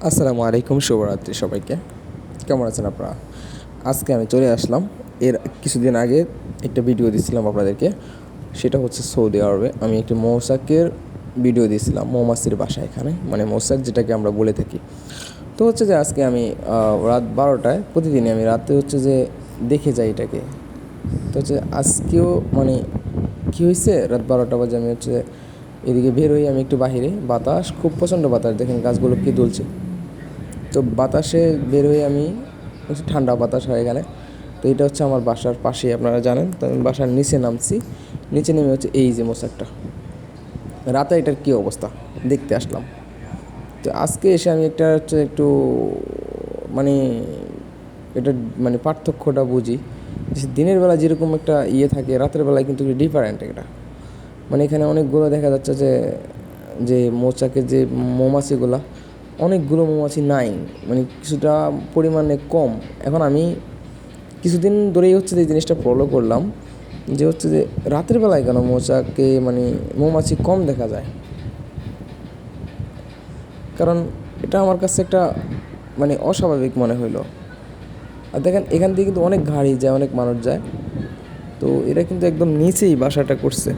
আসসালামু আলাইকুম, শুভরাত্রি সবাইকে। কেমন আছেন আপনারা? আজকে আমি চলে আসলাম। এর কিছুদিন আগে একটা ভিডিও দিয়েছিলাম আপনাদেরকে। সেটা হচ্ছে সৌদি আরবে আমি একটি মৌচাকের ভিডিও দিয়েছিলাম, মৌমাছির বাসা এখানে, মানে মৌচাক যেটাকে আমরা বলে থাকি। তো হচ্ছে যে আজকে আমি রাত 12টায়, প্রতিদিনই আমি রাতে হচ্ছে যে দেখে যাই এটাকে। তো হচ্ছে আজকেও মানে কী হয়েছে, রাত 12টা বাজে আমি হচ্ছে এদিকে বের হই। আমি একটু বাহিরে, বাতাস খুব প্রচণ্ড বাতাস, দেখেন গাছগুলো কী দুলছে। তো বাতাসে বের হয়ে আমি হচ্ছে ঠান্ডা বাতাস হয় এখানে। তো এটা হচ্ছে আমার বাসার পাশেই, আপনারা জানেন। তো আমি বাসার নিচে নামছি, নিচে নেমে হচ্ছে এই যে মোসাকটা, রাতে এটার কী অবস্থা দেখতে আসলাম। তো আজকে এসে আমি একটা হচ্ছে একটু মানে এটা মানে পার্থক্যটা বুঝি যে দিনের বেলা যেরকম একটা থাকে, রাতের বেলায় কিন্তু ডিফারেন্ট এটা। মানে এখানে অনেকগুলো দেখা যাচ্ছে যে যে মৌচাকের যে মৌমাছিগুলা, অনেকগুলো মৌমাছি নাই, মানে কিছুটা পরিমাণে কম। এখন আমি কিছুদিন ধরেই হচ্ছে যে এই জিনিসটা ফলো করলাম যে হচ্ছে যে রাতের বেলায় কেন মৌচাকে মানে মৌমাছি কম দেখা যায়। কারণ এটা আমার কাছে একটা মানে অস্বাভাবিক মনে হইলো। আর দেখেন এখান থেকে কিন্তু অনেক গাড়ি যায়, অনেক মানুষ যায়। তো এরা কিন্তু একদম নিচেই বাসাটা করছে।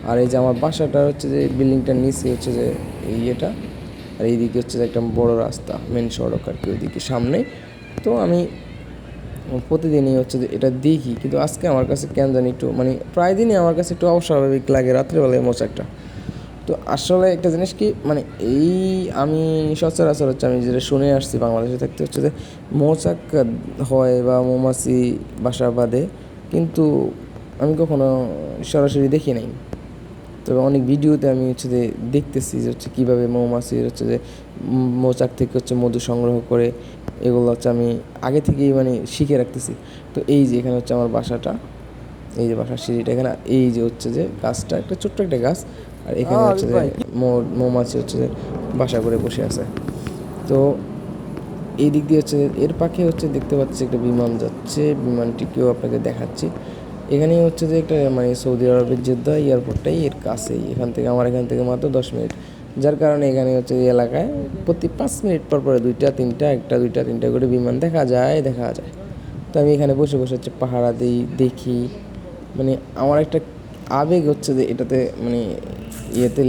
আর এই যে আমার বাসাটা হচ্ছে যে বিল্ডিংটার নিচে হচ্ছে যে এটা, আর এইদিকে হচ্ছে যে একটা বড় রাস্তা, মেন সড়ক আর কি ওইদিকে সামনে। তো আমি প্রতিদিনই হচ্ছে যে এটা দেখি, কিন্তু আজকে আমার কাছে কেন জানি একটু মানে প্রায় দিনই আমার কাছে একটু অস্বাভাবিক লাগে রাত্রেবেলায় মশাকটা। তো আসলে একটা জিনিস কি, মানে এই আমি সচরাচর হচ্ছে আমি যেটা শুনে আসছি বাংলাদেশে থাকতে হচ্ছে যে মৌচাক হয় বা মৌমাছি বাসা বাঁধে, কিন্তু আমি কখনো সরাসরি দেখি নাই। তবে অনেক ভিডিওতে আমি হচ্ছে যে দেখতেছি যে হচ্ছে কীভাবে মৌমাছির হচ্ছে যে মৌচাক থেকে হচ্ছে মধু সংগ্রহ করে, এগুলো হচ্ছে আমি আগে থেকেই মানে শিখে রাখতেছি। তো এই যে এখানে হচ্ছে আমার বাসাটা, এই যে বাসার সিঁড়িটা এখানে, এই যে হচ্ছে যে গাছটা একটা ছোট্ট একটা গাছ, আর এখানে হচ্ছে যে মৌমাছি হচ্ছে যে বাসা করে বসে আছে। তো এই দিক দিয়ে হচ্ছে এর পাখি হচ্ছে দেখতে পাচ্ছি একটা বিমান যাচ্ছে, বিমানটিকেও আপনাকে দেখাচ্ছি। এখানেই হচ্ছে যে একটা মানে সৌদি আরবের জেদ্দা এয়ারপোর্টটাই এর কাছেই, এখান থেকে মাত্র 10 মিনিট। যার কারণে এখানে হচ্ছে এই এলাকায় প্রতি 5 মিনিট পর পরে দুইটা তিনটা করে বিমান দেখা যায়। তো আমি এখানে বসে বসে হচ্ছে পাহারা দিই, দেখি। মানে আমার একটা আবেগ হচ্ছে যে এটাতে মানে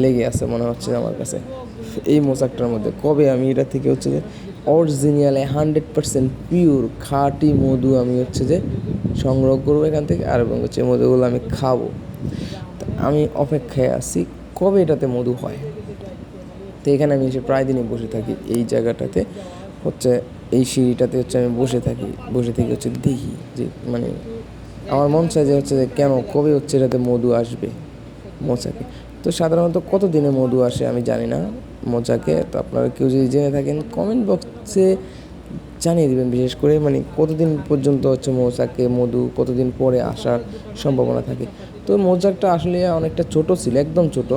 লেগে আছে মনে হচ্ছে আমার কাছে, এই মোচাকটার মধ্যে। কবে আমি এটা থেকে হচ্ছে যে অরিজিনালে 100% পিওর খাঁটি মধু আমি হচ্ছে যে সংগ্রহ করবো এখান থেকে, আর এবং হচ্ছে মধুগুলো আমি খাবো। আমি অপেক্ষায় আছি কবে এটাতে মধু হয়। তো এখানে আমি এসে প্রায় দিনই বসে থাকি এই জায়গাটাতে, হচ্ছে এই সিঁড়িটাতে হচ্ছে আমি বসে থেকে হচ্ছে দেখি যে মানে আমার মন চায় যে হচ্ছে যে কেন কবে হচ্ছে এটাতে মধু আসবে মোচাকে। তো সাধারণত কত দিনে মধু আসে আমি জানি না মোচাকে। তো আপনারা কেউ যদি জেনে থাকেন কমেন্ট বক্সে জানিয়ে দেবেন, বিশেষ করে মানে কতদিন পর্যন্ত হচ্ছে মৌচাকে মধু কতদিন পরে আসার সম্ভাবনা থাকে। তো মৌচাকটা আসলে অনেকটা ছোট ছিল, একদম ছোট।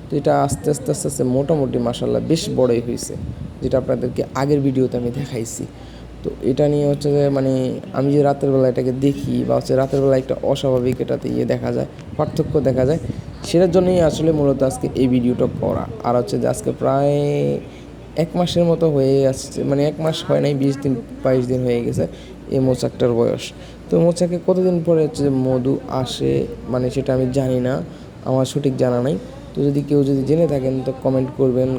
তো এটা আস্তে আস্তে আস্তে আস্তে মোটামুটি মাশাআল্লাহ বেশ বড়ই হয়েছে, যেটা আপনাদেরকে আগের ভিডিওতে আমি দেখাইছি। তো এটা নিয়ে হচ্ছে যে মানে আমি যে রাতের বেলা এটাকে দেখি বা হচ্ছে রাতের বেলা একটা অস্বাভাবিক এটাতে দেখা যায়, পার্থক্য দেখা যায়, সেটার জন্যই আসলে মূলত আজকে এই ভিডিওটা করা। আর হচ্ছে যে আজকে প্রায় 1 মাসের মতো হয়ে আসছে, মানে 1 মাস হয় নাই, 20 দিন 22 দিন হয়ে গেছে এই মৌচাকটার বয়স। তো মৌচাকে কতদিন পরে হচ্ছে যে মধু আসে মানে সেটা আমি জানি না, আমার সঠিক জানা নাই। তো যদি কেউ জেনে থাকেন তো কমেন্ট করবেন।